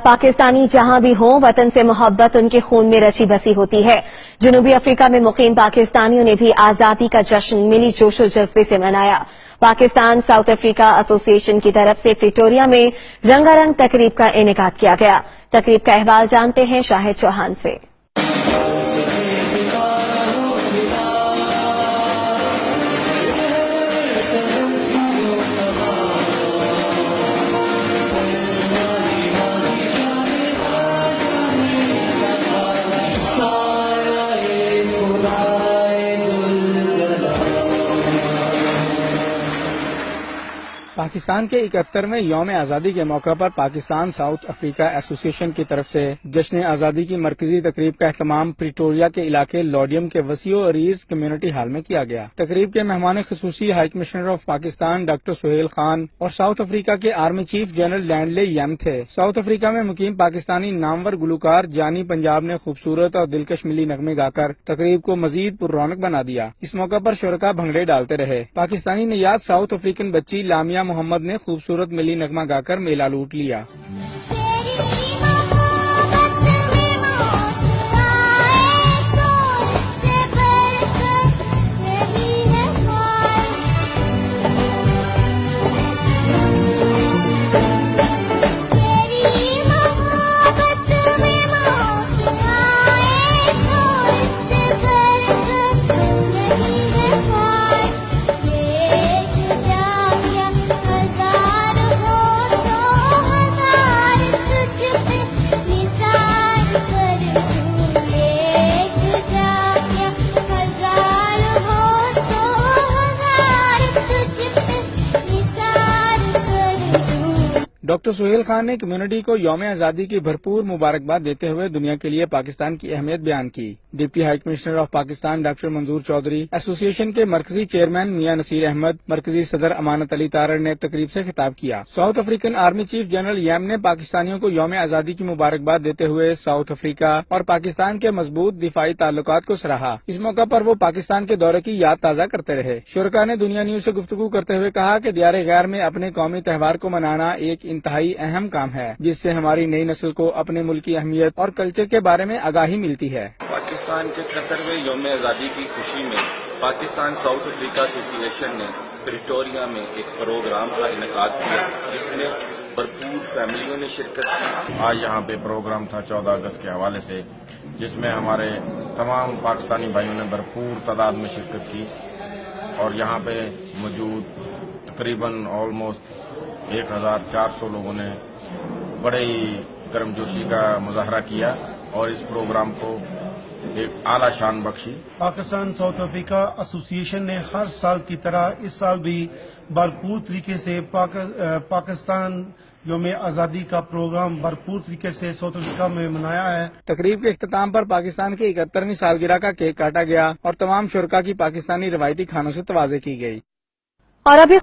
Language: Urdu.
پاکستانی جہاں بھی ہوں وطن سے محبت ان کے خون میں رچی بسی ہوتی ہے۔ جنوبی افریقہ میں مقیم پاکستانیوں نے بھی آزادی کا جشن ملی جوش و جذبے سے منایا۔ پاکستان ساؤتھ افریقہ ایسوسی ایشن کی طرف سے پریٹوریا میں رنگا رنگ تقریب کا انعقاد کیا گیا۔ تقریب کا احوال جانتے ہیں شاہد چوہان سے۔ پاکستان کے 71ویں یوم آزادی کے موقع پر پاکستان ساؤتھ افریقہ ایسوسی ایشن کی طرف سے جشن آزادی کی مرکزی تقریب کا اہتمام پریٹوریا کے علاقے لوڈیم کے وسیع و عریض کمیونٹی ہال میں کیا گیا۔ تقریب کے مہمان خصوصی high commissioner of Pakistan doctor Sohail Khan اور ساؤتھ افریقہ کے آرمی چیف جنرل لینڈلے یم تھے۔ ساؤتھ افریقہ میں مقیم پاکستانی نامور گلوکار جانی پنجاب نے خوبصورت اور دلکش ملی نغمے گا کر تقریب کو مزید پر رونق بنا دیا۔ اس موقع پر شرکاء بھنگڑے ڈالتے رہے۔ پاکستانی نژاد ساؤتھ افریقن بچی لامیا محمد نے خوبصورت ملی نغمہ گا کر میلہ لوٹ لیا۔ ڈاکٹر سہیل خان نے کمیونٹی کو یوم آزادی کی بھرپور مبارکباد دیتے ہوئے دنیا کے لیے پاکستان کی اہمیت بیان کی۔ Deputy high commissioner of Pakistan doctor Manzoor Chaudhry, association کے مرکزی چیئرمین میاں نصیر احمد، مرکزی صدر امانت علی تارڑ نے تقریب سے خطاب کیا۔ South African army chief general M نے پاکستانیوں کو یوم آزادی کی مبارکباد دیتے ہوئے ساؤتھ افریقہ اور پاکستان کے مضبوط دفاعی تعلقات کو سراہا۔ اس موقع پر وہ پاکستان کے دورے کی یاد تازہ کرتے رہے۔ شرکاء نے دنیا نیوز سے گفتگو کرتے ہوئے کہا کہ دیار غیر میں اپنے قومی تہوار کو منانا ایک انتہائی اہم کام ہے، جس سے ہماری نئی نسل کو اپنے ملک کی اہمیت اور کلچر کے بارے میں آگاہی ملتی ہے۔ پاکستان کے 71ویں یوم آزادی کی خوشی میں پاکستان ساؤتھ افریقہ ایسوسی ایشن نے پریٹوریا میں ایک پروگرام کا انعقاد کیا، جس میں بھرپور فیملیوں نے شرکت کی۔ آج یہاں پہ پروگرام تھا 14 اگست کے حوالے سے، جس میں ہمارے تمام پاکستانی بھائیوں نے بھرپور تعداد میں شرکت کی اور یہاں پہ موجود تقریباً آلموسٹ 1400 لوگوں نے بڑے ہی گرمجوشی کا مظاہرہ کیا اور اس پروگرام کو ایک اعلیٰ شان بخشی۔ پاکستان ساؤتھ افریقہ ایسوسی ایشن نے ہر سال کی طرح اس سال بھی بھرپور طریقے سے پاکستان یوم آزادی کا پروگرام بھرپور طریقے سے ساؤتھ افریقہ میں منایا ہے۔ تقریب کے اختتام پر پاکستان کی 71ویں سالگرہ کا کیک کاٹا گیا اور تمام شرکاء کی پاکستانی روایتی کھانوں سے تواضع کی گئی۔ اور ابھی